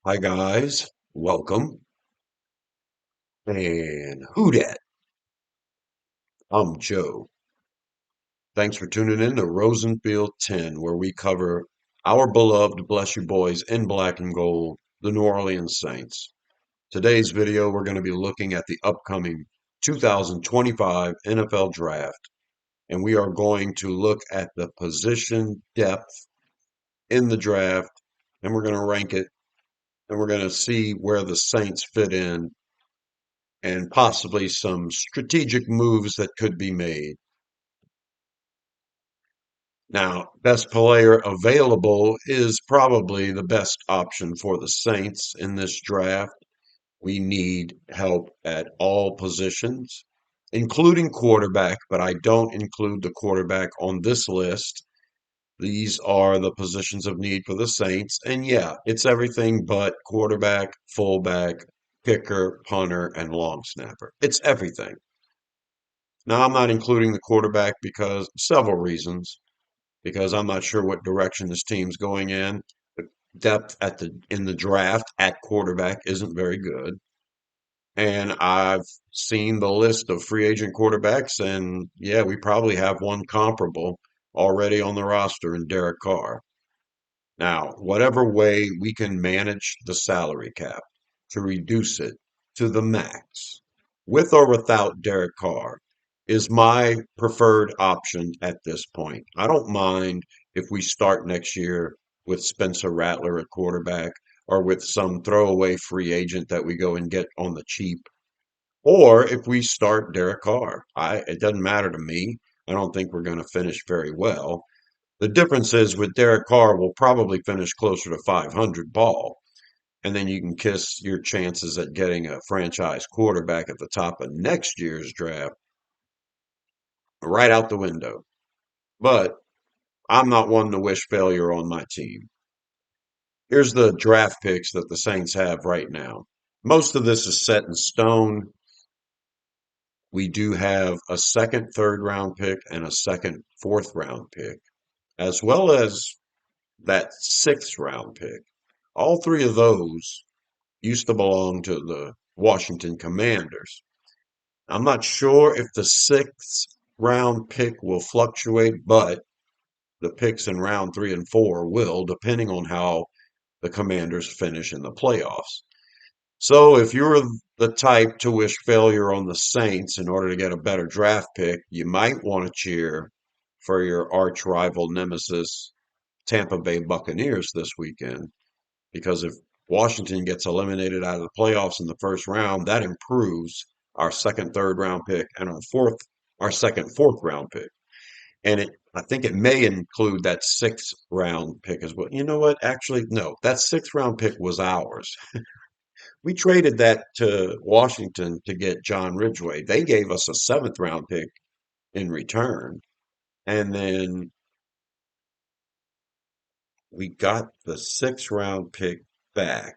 Hi guys, welcome. And who dat? I'm Joe. Thanks for tuning in to Rosenfield 10, where we cover our beloved Bless You Boys in black and gold, the New Orleans Saints. Today's video, we're going to be looking at the upcoming 2025 NFL Draft, and we are going to look at the position depth in the draft, and we're going to rank it, and we're going to see where the Saints fit in and possibly some strategic moves that could be made. Now, best player available is probably the best option for the Saints in this draft. We need help at all positions, including quarterback, but I don't include the quarterback on this list. These are the positions of need for the Saints. And yeah, it's everything but quarterback, fullback, kicker, punter, and long snapper. It's everything. Now, I'm not including the quarterback because several reasons. Because I'm not sure what direction this team's going in. The depth in the draft at quarterback isn't very good. And I've seen the list of free agent quarterbacks, and yeah, we probably have one comparable already on the roster in Derek Carr. Now, whatever way we can manage the salary cap to reduce it to the max, with or without Derek Carr, is my preferred option at this point. I don't mind if we start next year with Spencer Rattler at quarterback or with some throwaway free agent that we go and get on the cheap, or if we start Derek Carr. It doesn't matter to me. I don't think we're going to finish very well. The difference is with Derek Carr, we'll probably finish closer to 500 ball. And then you can kiss your chances at getting a franchise quarterback at the top of next year's draft right out the window. But I'm not one to wish failure on my team. Here's the draft picks that the Saints have right now. Most of this is set in stone. We do have a second, third round pick and a second, fourth round pick, as well as that sixth round pick. All three of those used to belong to the Washington Commanders. I'm not sure if the sixth round pick will fluctuate, but the picks in round three and four will, depending on how the Commanders finish in the playoffs. So if you're the type to wish failure on the Saints in order to get a better draft pick, you might want to cheer for your arch rival nemesis, Tampa Bay Buccaneers, this weekend. Because if Washington gets eliminated out of the playoffs in the first round, that improves our second, third round pick and our second, fourth round pick. And I think it may include that sixth round pick as well. You know what? Actually, no, that sixth round pick was ours. We traded that to Washington to get John Ridgway. They gave us a seventh round pick in return. And then we got the sixth round pick back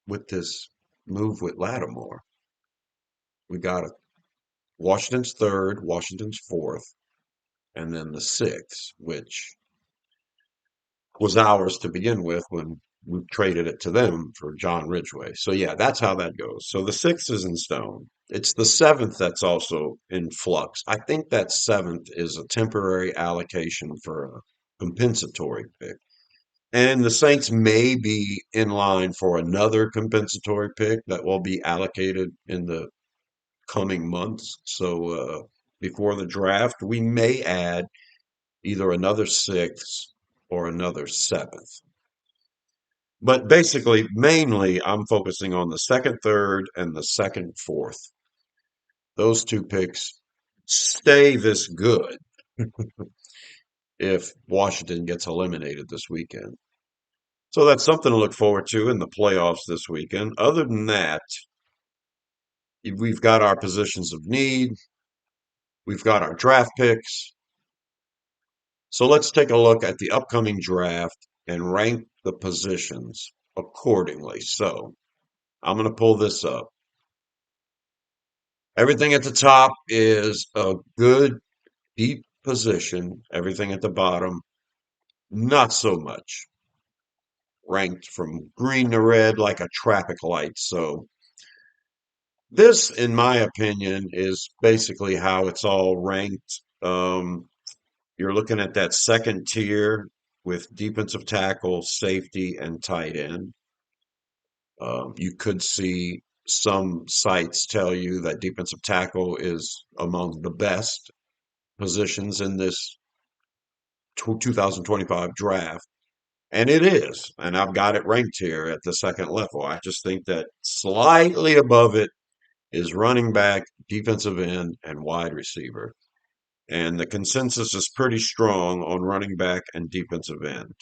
with this move with Lattimore. We got a Washington's third, Washington's fourth, and then the sixth, which was ours to begin with when we traded it to them for John Ridgway. So yeah, that's how that goes. So the sixth is in stone. It's the seventh that's also in flux. I think that seventh is a temporary allocation for a compensatory pick. And the Saints may be in line for another compensatory pick that will be allocated in the coming months. So before the draft, we may add either another sixth or another seventh. But basically, mainly, I'm focusing on the second, third, and the second, fourth. Those two picks stay this good if Washington gets eliminated this weekend. So that's something to look forward to in the playoffs this weekend. Other than that, we've got our positions of need, we've got our draft picks. So let's take a look at the upcoming draft and rank the positions accordingly. So I'm going to pull this up. Everything at the top is a good, deep position, everything at the bottom, not so much. Ranked from green to red like a traffic light. So this, in my opinion, is basically how it's all ranked. You're looking at that second tier with defensive tackle, safety, and tight end. You could see some sites tell you that defensive tackle is among the best positions in this 2025 draft. And it is. And I've got it ranked here at the second level. I just think that slightly above it is running back, defensive end, and wide receiver. And the consensus is pretty strong on running back and defensive end.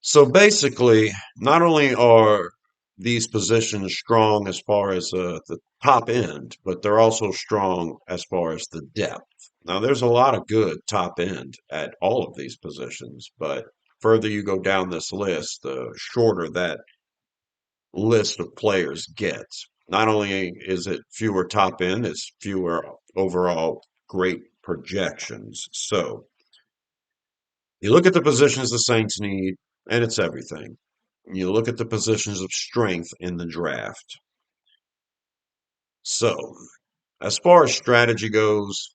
So basically, not only are these positions strong as far as the top end, but they're also strong as far as the depth. Now, there's a lot of good top end at all of these positions, but further you go down this list, the shorter that list of players gets. Not only is it fewer top end, it's fewer overall great projections. So you look at the positions the Saints need, and it's everything. You look at the positions of strength in the draft. So, as far as strategy goes,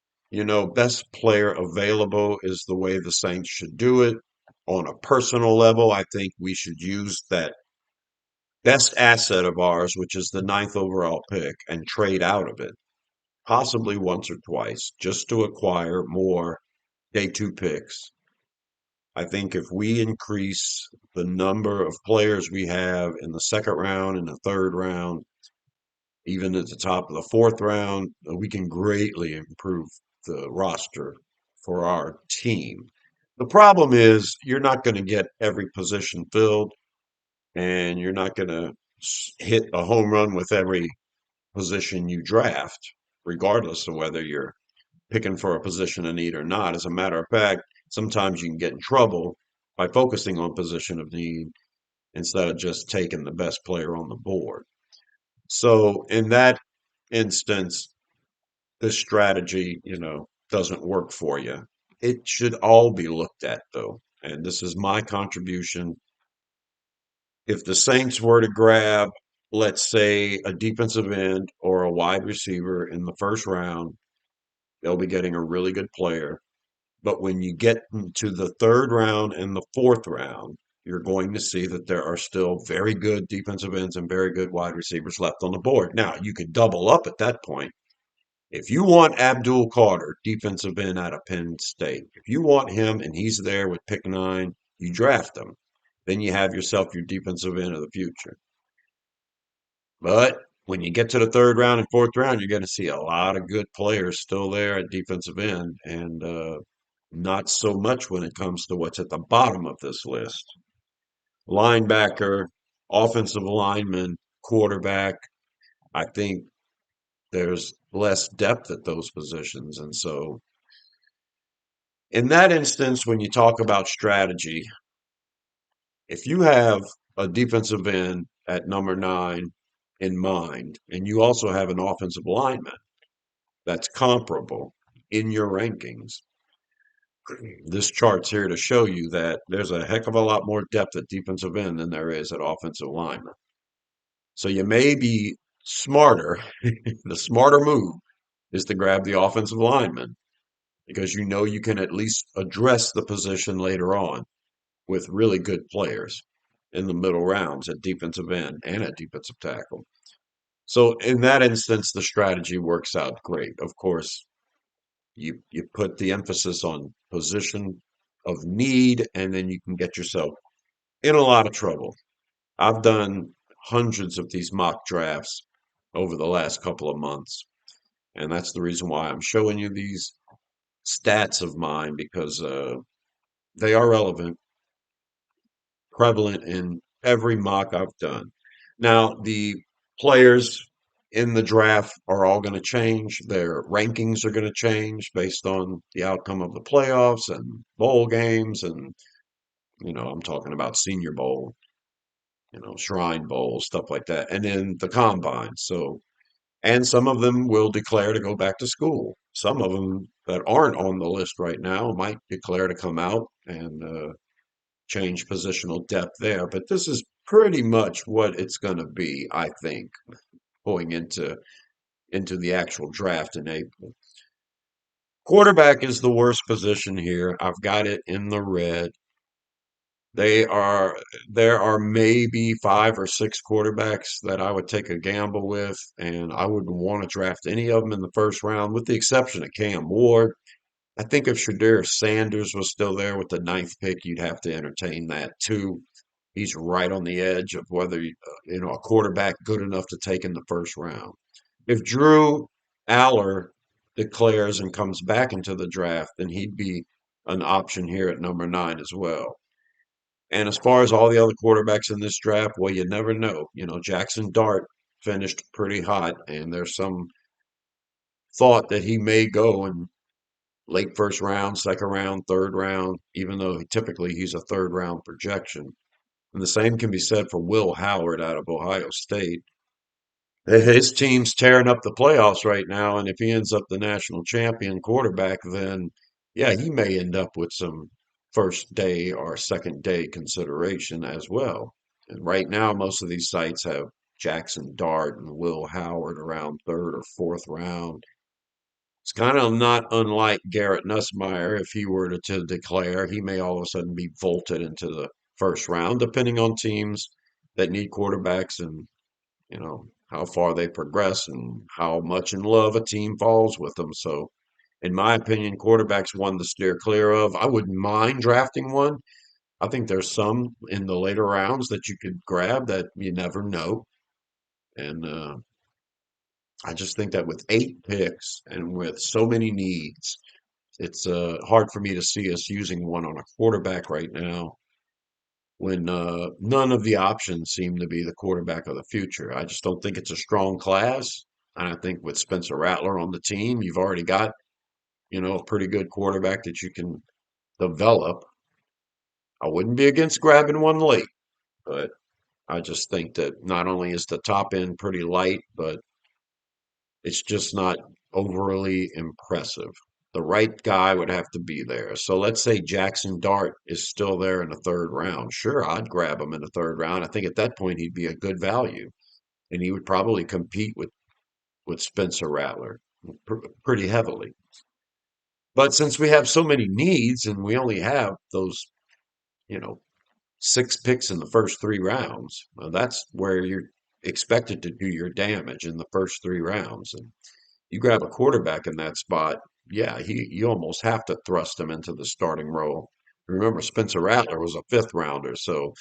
best player available is the way the Saints should do it. On a personal level, I think we should use that best asset of ours, which is the ninth overall pick, and trade out of it, possibly once or twice, just to acquire more day two picks. I think if we increase the number of players we have in the second round and the third round, even at the top of the fourth round, we can greatly improve the roster for our team. The problem is you're not going to get every position filled, and you're not going to hit a home run with every position you draft, regardless of whether you're picking for a position of need or not. As a matter of fact, sometimes you can get in trouble by focusing on position of need instead of just taking the best player on the board. So in that instance, this strategy, doesn't work for you. It should all be looked at though. And this is my contribution. If the Saints were to grab, let's say, a defensive end or a wide receiver in the first round, they'll be getting a really good player. But when you get to the third round and the fourth round, you're going to see that there are still very good defensive ends and very good wide receivers left on the board. Now, you could double up at that point. If you want Abdul Carter, defensive end out of Penn State, if you want him and he's there with pick nine, you draft him. Then you have yourself your defensive end of the future. But when you get to the third round and fourth round, you're going to see a lot of good players still there at defensive end, and not so much when it comes to what's at the bottom of this list. Linebacker, offensive lineman, quarterback. I think there's less depth at those positions. And so, in that instance, when you talk about strategy, if you have a defensive end at number nine in mind, and you also have an offensive lineman that's comparable in your rankings, this chart's here to show you that there's a heck of a lot more depth at defensive end than there is at offensive lineman. So you may be smarter. The smarter move is to grab the offensive lineman because you can at least address the position later on with really good players in the middle rounds at defensive end and at defensive tackle. So in that instance, the strategy works out great. Of course, you put the emphasis on position of need, and then you can get yourself in a lot of trouble. I've done hundreds of these mock drafts over the last couple of months, and that's the reason why I'm showing you these stats of mine because they are relevant, prevalent in every mock I've done. Now, the players in the draft are all going to change. Their rankings are going to change based on the outcome of the playoffs and bowl games. And, I'm talking about Senior Bowl, Shrine Bowl, stuff like that. And then the combine. So, and some of them will declare to go back to school. Some of them that aren't on the list right now might declare to come out and change positional depth there. But this is pretty much what it's going to be, I think, going into the actual draft in April. Quarterback is the worst position here. I've got it in the red. They are there are maybe five or six quarterbacks that I would take a gamble with, and I wouldn't want to draft any of them in the first round, with the exception of Cam Ward. I think if Shadir Sanders was still there with the ninth pick, you'd have to entertain that too. He's right on the edge of whether a quarterback good enough to take in the first round. If Drew Aller declares and comes back into the draft, then he'd be an option here at number 9 as well. And as far as all the other quarterbacks in this draft, well, you never know. Jackson Dart finished pretty hot, and there's some thought that he may go in late first round, second round, third round, even though typically he's a third round projection. And the same can be said for Will Howard out of Ohio State. His team's tearing up the playoffs right now, and if he ends up the national champion quarterback, then yeah, he may end up with some first day or second day consideration as well. And right now, most of these sites have Jackson Dart and Will Howard around third or fourth round. It's kind of not unlike Garrett Nussmeier. If he were to declare, he may all of a sudden be vaulted into the first round, depending on teams that need quarterbacks and how far they progress and how much in love a team falls with them. So, in my opinion, quarterbacks one to steer clear of. I wouldn't mind drafting one. I think there's some in the later rounds that you could grab that you never know. And I just think that with 8 picks and with so many needs, it's hard for me to see us using one on a quarterback right now when none of the options seem to be the quarterback of the future. I just don't think it's a strong class. And I think with Spencer Rattler on the team, you've already got, a pretty good quarterback that you can develop. I wouldn't be against grabbing one late, but I just think that not only is the top end pretty light, but it's just not overly impressive. The right guy would have to be there. So let's say Jackson Dart is still there in the third round. Sure, I'd grab him in the third round. I think at that point he'd be a good value, and he would probably compete with Spencer Rattler pretty heavily. But since we have so many needs and we only have those, you know, 6 picks in the first 3 rounds, well, that's where you're expected to do your damage in the first 3 rounds. And you grab a quarterback in that spot, yeah, you almost have to thrust him into the starting role. Remember, Spencer Rattler was a fifth rounder, so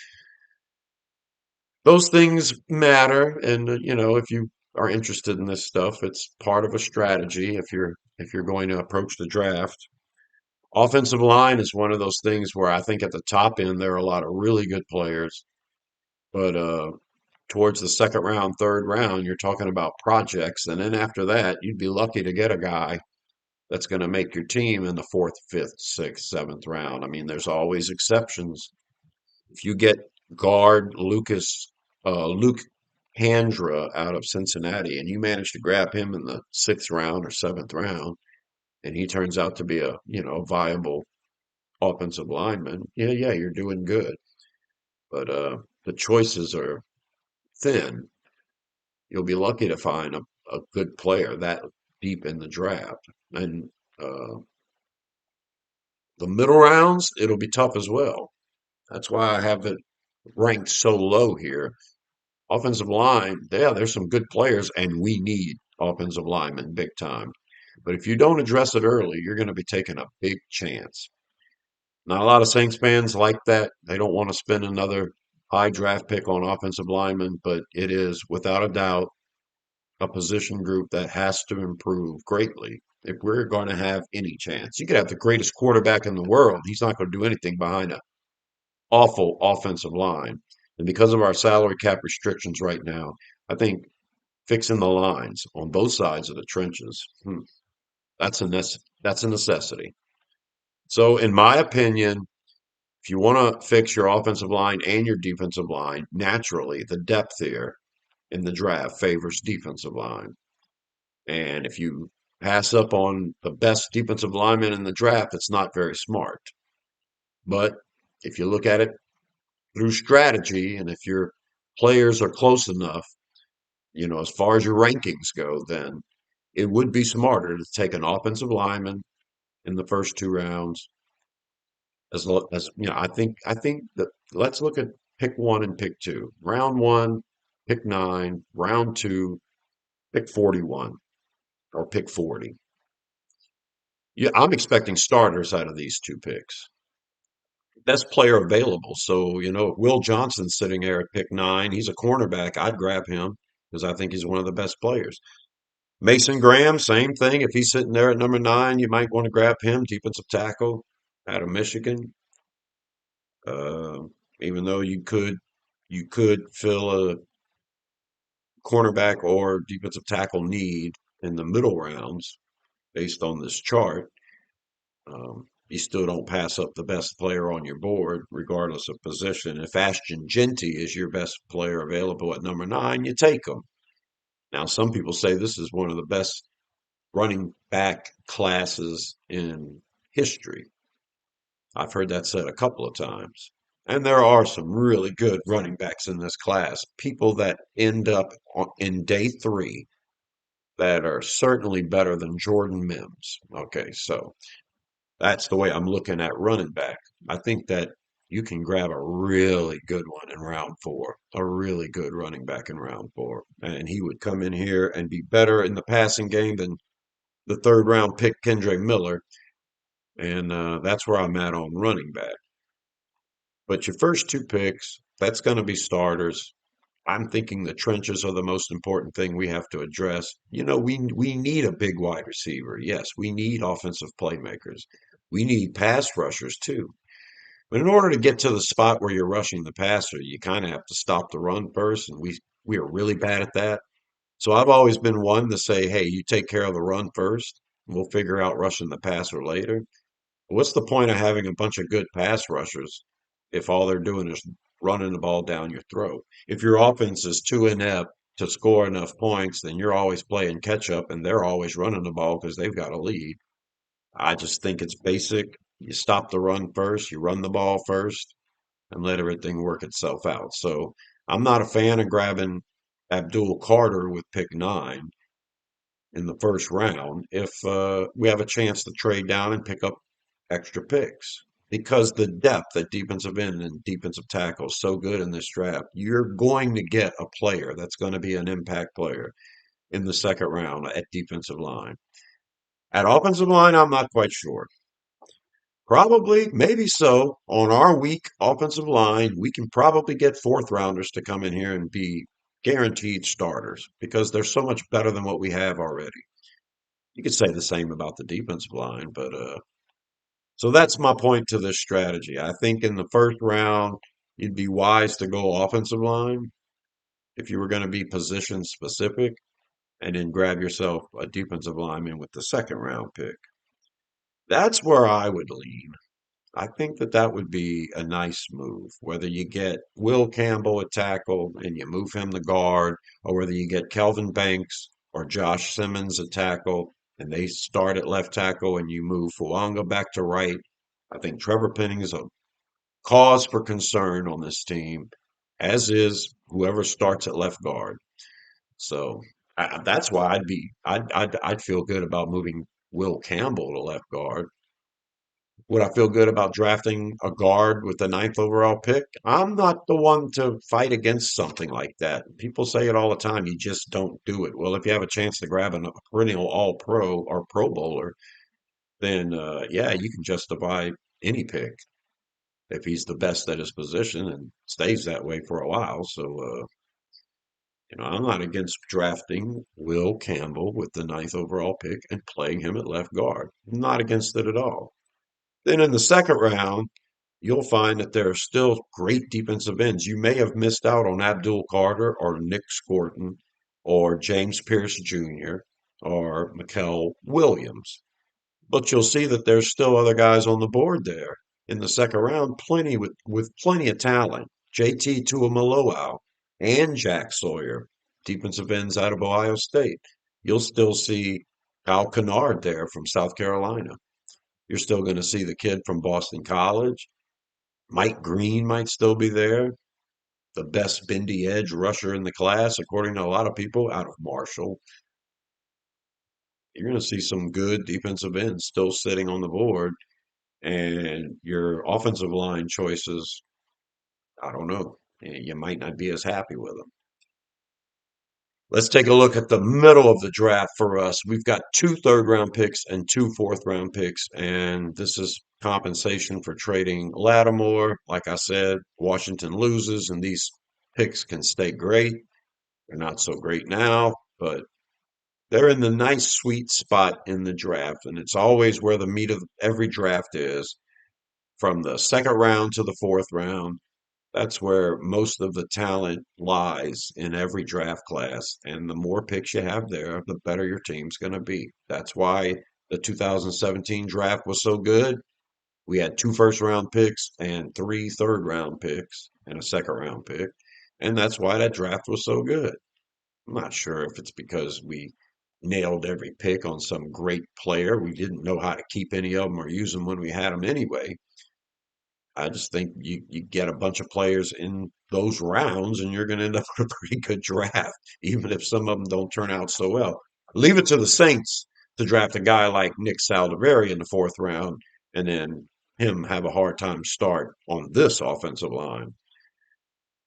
those things matter. And if you are interested in this stuff, it's part of a strategy if you're going to approach the draft. Offensive line is one of those things where I think at the top end there are a lot of really good players, but towards the second round, third round, you're talking about projects, and then after that, you'd be lucky to get a guy that's going to make your team in the fourth, fifth, sixth, seventh round. I mean, there's always exceptions. If you get guard Luke Handra out of Cincinnati, and you manage to grab him in the sixth round or seventh round, and he turns out to be a viable offensive lineman, yeah, you're doing good. But the choices are thin. You'll be lucky to find a good player that deep in the draft. And the middle rounds, it'll be tough as well. That's why I have it ranked so low here. Offensive line, yeah, there's some good players, and we need offensive linemen big time. But if you don't address it early, you're going to be taking a big chance. Not a lot of Saints fans like that. They don't want to spend another high draft pick on offensive linemen, but it is without a doubt a position group that has to improve greatly if we're going to have any chance. You could have the greatest quarterback in the world. He's not going to do anything behind an awful offensive line. And because of our salary cap restrictions right now, I think fixing the lines on both sides of the trenches, that's a necessity. So, in my opinion, if you want to fix your offensive line and your defensive line, naturally, the depth here in the draft favors defensive line. And if you pass up on the best defensive lineman in the draft, it's not very smart. But if you look at it through strategy, and if your players are close enough, as far as your rankings go, then it would be smarter to take an offensive lineman in the first 2 rounds. I think that let's look at pick one and pick two. Round one, pick nine. Round two, pick 41 or pick 40. Yeah, I'm expecting starters out of these two picks. Best player available. So, if Will Johnson's sitting there at pick nine, he's a cornerback. I'd grab him because I think he's one of the best players. Mason Graham, same thing. If he's sitting there at number nine, you might want to grab him, defensive tackle out of Michigan. Uh, Even though you could fill a cornerback or defensive tackle need in the middle rounds based on this chart. You still don't pass up the best player on your board, regardless of position. If Ashton Genty is your best player available at number nine, you take him. Now, some people say this is one of the best running back classes in history. I've heard that said a couple of times. And there are some really good running backs in this class. People that end up in day three that are certainly better than Jordan Mims. Okay, so that's the way I'm looking at running back. I think that you can grab a really good one in round four, a really good running back in round four. And he would come in here and be better in the passing game than the third round pick, Kendre Miller. And that's where I'm at on running back. But your first two picks, that's going to be starters. I'm thinking the trenches are the most important thing we have to address. We need a big wide receiver. Yes, we need offensive playmakers. We need pass rushers too. But in order to get to the spot where you're rushing the passer, you kind of have to stop the run first, and we are really bad at that. So I've always been one to say, hey, you take care of the run first. We'll figure out rushing the passer later. What's the point of having a bunch of good pass rushers if all they're doing is running the ball down your throat? If your offense is too inept to score enough points, then you're always playing catch up and they're always running the ball because they've got a lead. I just think it's basic. You stop the run first, you run the ball first, and let everything work itself out. So I'm not a fan of grabbing Abdul Carter with pick nine in the first round if we have a chance to trade down and pick up extra picks. Because the depth at defensive end and defensive tackle is so good in this draft, you're going to get a player that's going to be an impact player in the second round at defensive line. At offensive line, I'm not quite sure. Probably, maybe so. On our weak offensive line, we can probably get fourth rounders to come in here and be guaranteed starters because they're so much better than what we have already. You could say the same about the defensive line, but so that's my point to this strategy. I think in the first round, you'd be wise to go offensive line if you were going to be position specific, and then grab yourself a defensive lineman with the second round pick. That's where I would lean. I think that that would be a nice move. Whether you get Will Campbell at tackle and you move him to guard, or whether you get Kelvin Banks or Josh Simmons at tackle and they start at left tackle and you move Fuanga back to right. I think Trevor Penning is a cause for concern on this team, as is whoever starts at left guard. So that's why I'd feel good about moving Will Campbell to left guard. Would I feel good about drafting a guard with the ninth overall pick? I'm not the one to fight against something like that. People say it all the time. You just don't do it. Well, if you have a chance to grab a perennial All Pro or Pro Bowler, then yeah, you can justify any pick if he's the best at his position and stays that way for a while. So, I'm not against drafting Will Campbell with the ninth overall pick and playing him at left guard. I'm not against it at all. Then in the second round, you'll find that there are still great defensive ends. You may have missed out on Abdul Carter or Nick Scorton or James Pierce Jr. or Mikel Williams. But you'll see that there's still other guys on the board there in the second round, plenty with plenty of talent. JT Tuimoloau and Jack Sawyer, defensive ends out of Ohio State. You'll still see Kyle Kennard there from South Carolina. You're still going to see the kid from Boston College. Mike Green might still be there. The best bendy edge rusher in the class, according to a lot of people, out of Marshall. You're going to see some good defensive ends still sitting on the board. And your offensive line choices, I don't know. You might not be as happy with them. Let's take a look at the middle of the draft for us. We've got two third round picks and two fourth round picks, and this is compensation for trading Lattimore. Like I said, Washington loses, and these picks can stay great. They're not so great now, but they're in the nice sweet spot in the draft, and it's always where the meat of every draft is, from the second round to the fourth round. That's where most of the talent lies in every draft class. And the more picks you have there, the better your team's going to be. That's why the 2017 draft was so good. We had two first round picks and three third round picks and a second round pick. And that's why that draft was so good. I'm not sure if it's because we nailed every pick on some great player. We didn't know how to keep any of them or use them when we had them anyway. I just think you get a bunch of players in those rounds and you're going to end up with a pretty good draft, even if some of them don't turn out so well. Leave it to the Saints to draft a guy like Nick Saldiveri in the fourth round and then him have a hard time start on this offensive line.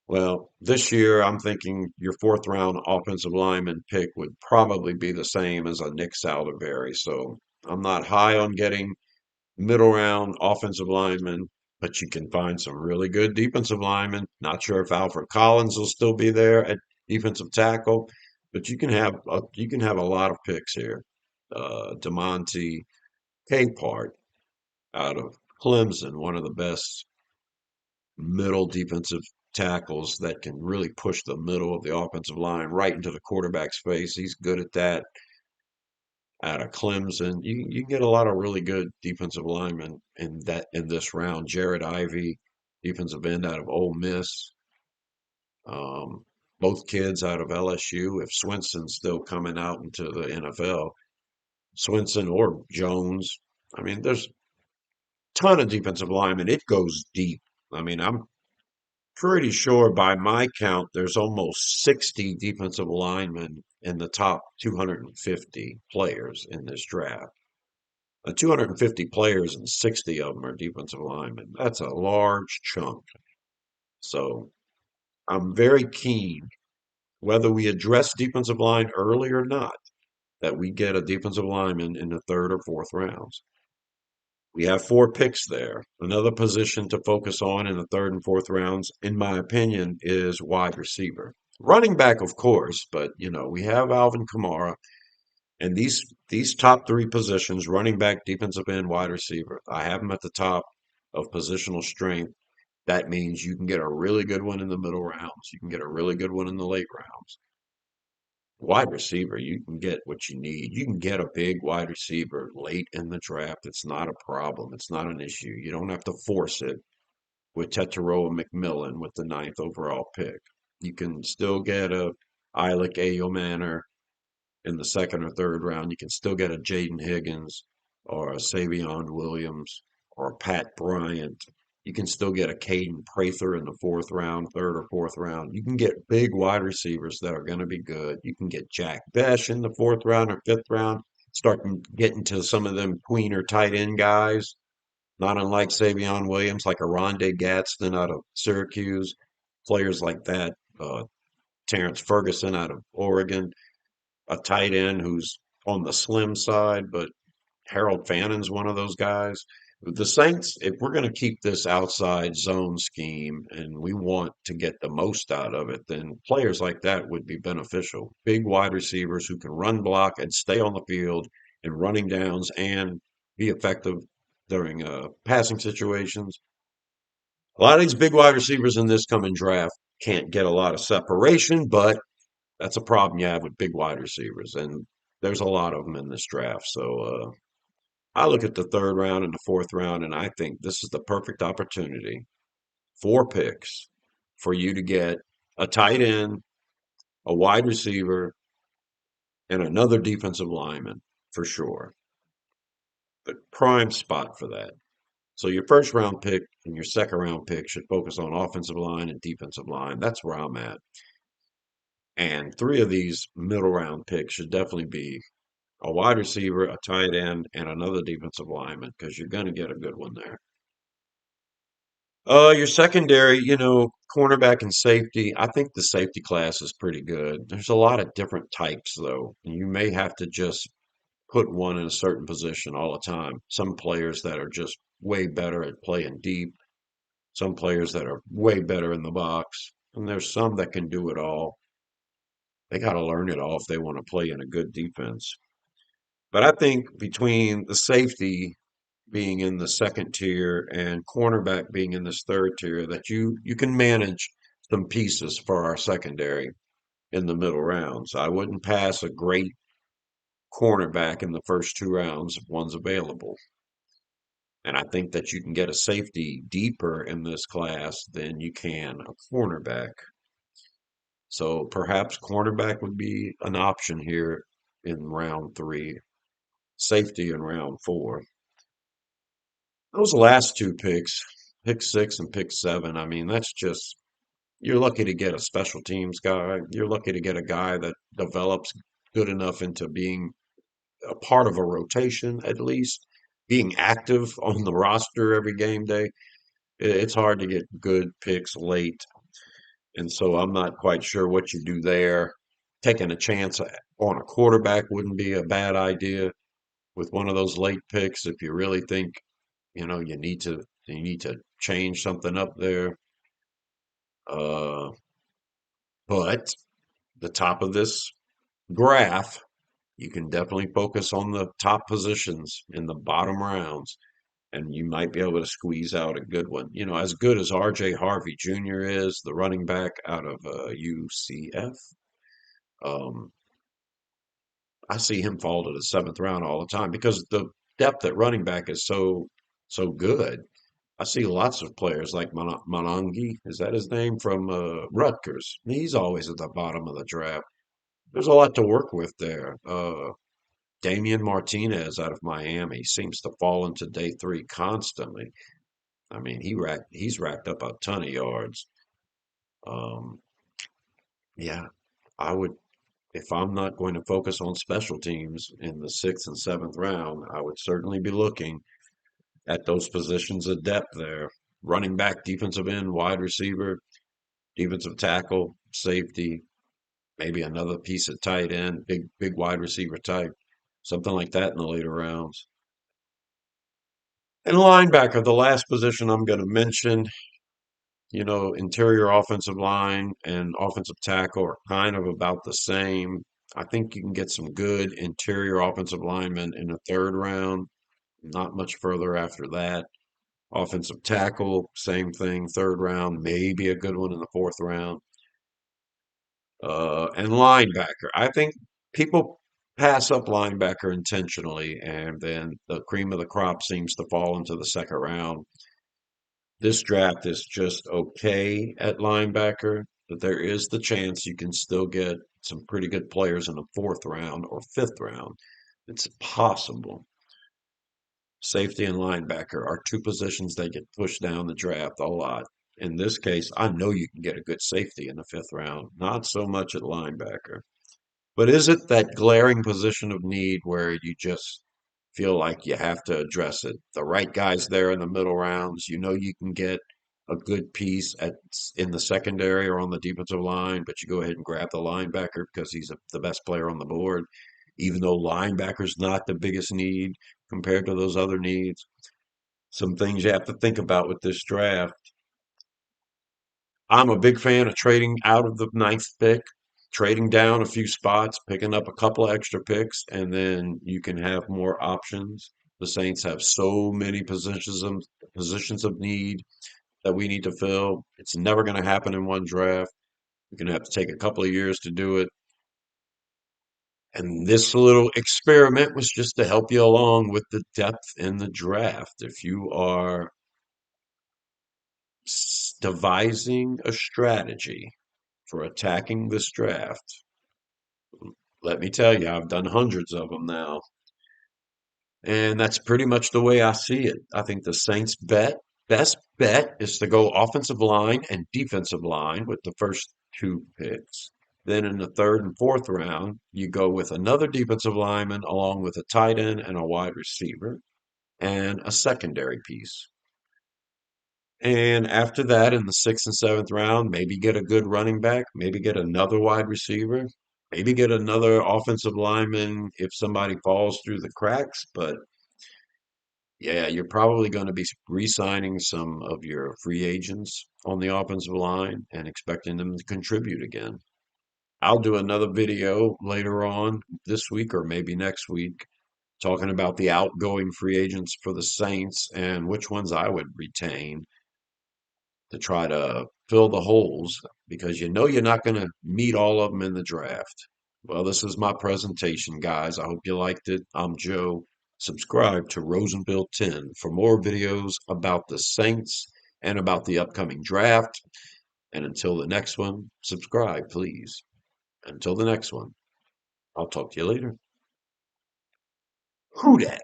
Well, this year I'm thinking your fourth round offensive lineman pick would probably be the same as a Nick Saldiveri. So I'm not high on getting middle round offensive linemen, but you can find some really good defensive linemen. Not sure if Alfred Collins will still be there at defensive tackle, but you can have a lot of picks here. Demonte Capehart out of Clemson, one of the best middle defensive tackles that can really push the middle of the offensive line right into the quarterback's face. He's good at that out of Clemson. You can get a lot of really good defensive linemen in this round. Jared Ivey, defensive end out of Ole Miss. Um, both kids out of LSU. If Swinson's still coming out into the NFL, Swinson or Jones. I mean, there's a ton of defensive linemen. It goes deep. I mean, I'm pretty sure by my count, there's almost 60 defensive linemen in the top 250 players in this draft. 250 players and 60 of them are defensive linemen. That's a large chunk. So I'm very keen, whether we address defensive line early or not, that we get a defensive lineman in the third or fourth rounds. We have four picks there. Another position to focus on in the third and fourth rounds, in my opinion, is wide receiver. Running back, of course, but we have Alvin Kamara. And these top three positions, running back, defensive end, wide receiver, I have them at the top of positional strength. That means you can get a really good one in the middle rounds. You can get a really good one in the late rounds. Wide receiver, you can get what you need. You can get a big wide receiver late in the draft. It's not a problem. It's not an issue. You don't have to force it with Tetairoa McMillan with the ninth overall pick. You can still get a Eilick Ayomanor in the second or third round. You can still get a Jaden Higgins or a Savion Williams or a Pat Bryant. You can still get a Caden Prather in the fourth round, third or fourth round. You can get big wide receivers that are going to be good. You can get Jack Besh in the fourth round or fifth round. Start getting to some of them tween or tight end guys, not unlike Savion Williams, like a Rondé Gadsden out of Syracuse, players like that. Terrence Ferguson out of Oregon, a tight end who's on the slim side, but Harold Fannon's one of those guys. The Saints, if we're going to keep this outside zone scheme and we want to get the most out of it, then players like that would be beneficial. Big wide receivers who can run block and stay on the field in running downs and be effective during passing situations. A lot of these big wide receivers in this coming draft can't get a lot of separation, but that's a problem you have with big wide receivers, and there's a lot of them in this draft. So I look at the third round and the fourth round, and I think this is the perfect opportunity, four picks, for you to get a tight end, a wide receiver, and another defensive lineman. for sure. The prime spot for that. So your first round pick and your second round pick should focus on offensive line and defensive line. That's where I'm at. And three of these middle round picks should definitely be a wide receiver, a tight end, and another defensive lineman because you're going to get a good one there. Your secondary, cornerback and safety. I think the safety class is pretty good. There's a lot of different types, though. You may have to just put one in a certain position all the time. Some players that are just way better at playing deep, some players that are way better in the box, and there's some that can do it all. They got to learn it all if they want to play in a good defense. But I think between the safety being in the second tier and cornerback being in this third tier, that you can manage some pieces for our secondary in the middle rounds. I wouldn't pass a great cornerback in the first two rounds if one's available. And I think that you can get a safety deeper in this class than you can a cornerback. So perhaps cornerback would be an option here in round three, safety in round four. Those last two picks, pick six and pick seven, I mean, that's just, you're lucky to get a special teams guy. You're lucky to get a guy that develops good enough into being a part of a rotation, at least, being active on the roster every game day. It's hard to get good picks late. And so I'm not quite sure what you do there. Taking a chance on a quarterback wouldn't be a bad idea with one of those late picks if you really think, you need to change something up there. Uh, but the top of this graph, you can definitely focus on the top positions in the bottom rounds, and you might be able to squeeze out a good one. As good as R.J. Harvey Jr. is, the running back out of UCF. Um, I see him fall to the seventh round all the time because the depth at running back is so good. I see lots of players like Monangi, is that his name, from Rutgers? He's always at the bottom of the draft. There's a lot to work with there. Damian Martinez out of Miami seems to fall into day three constantly. I mean, he's racked up a ton of yards. Um, yeah, I would, if I'm not going to focus on special teams in the sixth and seventh round, I would certainly be looking at those positions of depth there. Running back, defensive end, wide receiver, defensive tackle, safety, maybe another piece of tight end, big wide receiver type, something like that in the later rounds. And linebacker, the last position I'm going to mention, interior offensive line and offensive tackle are kind of about the same. I think you can get some good interior offensive linemen in the third round, not much further after that. Offensive tackle, same thing, third round, maybe a good one in the fourth round. And linebacker. I think people pass up linebacker intentionally, and then the cream of the crop seems to fall into the second round. This draft is just okay at linebacker, but there is the chance you can still get some pretty good players in the fourth round or fifth round. It's possible. Safety and linebacker are two positions that get pushed down the draft a lot. In this case, I know you can get a good safety in the fifth round, not so much at linebacker. But is it that glaring position of need where you just feel like you have to address it? The right guy's there in the middle rounds. You know you can get a good piece in the secondary or on the defensive line, but you go ahead and grab the linebacker because he's the best player on the board, even though linebacker's not the biggest need compared to those other needs. Some things you have to think about with this draft. I'm a big fan of trading out of the ninth pick, trading down a few spots, picking up a couple of extra picks, and then you can have more options. The Saints have so many positions of need that we need to fill. It's never going to happen in one draft. You're going to have to take a couple of years to do it. And this little experiment was just to help you along with the depth in the draft. If you are devising a strategy for attacking this draft, let me tell you, I've done hundreds of them now. And that's pretty much the way I see it. I think the Saints best bet is to go offensive line and defensive line with the first two picks. Then in the third and fourth round, you go with another defensive lineman along with a tight end and a wide receiver and a secondary piece. And after that, in the sixth and seventh round, maybe get a good running back, maybe get another wide receiver, maybe get another offensive lineman if somebody falls through the cracks. But yeah, you're probably going to be re-signing some of your free agents on the offensive line and expecting them to contribute again. I'll do another video later on this week or maybe next week talking about the outgoing free agents for the Saints and which ones I would retain to try to fill the holes because you know you're not going to meet all of them in the draft. Well, this is my presentation, guys. I hope you liked it. I'm Joe. Subscribe to Rosenville 10 for more videos about the Saints and about the upcoming draft. And until the next one, subscribe, please. Until the next one, I'll talk to you later. Who dat?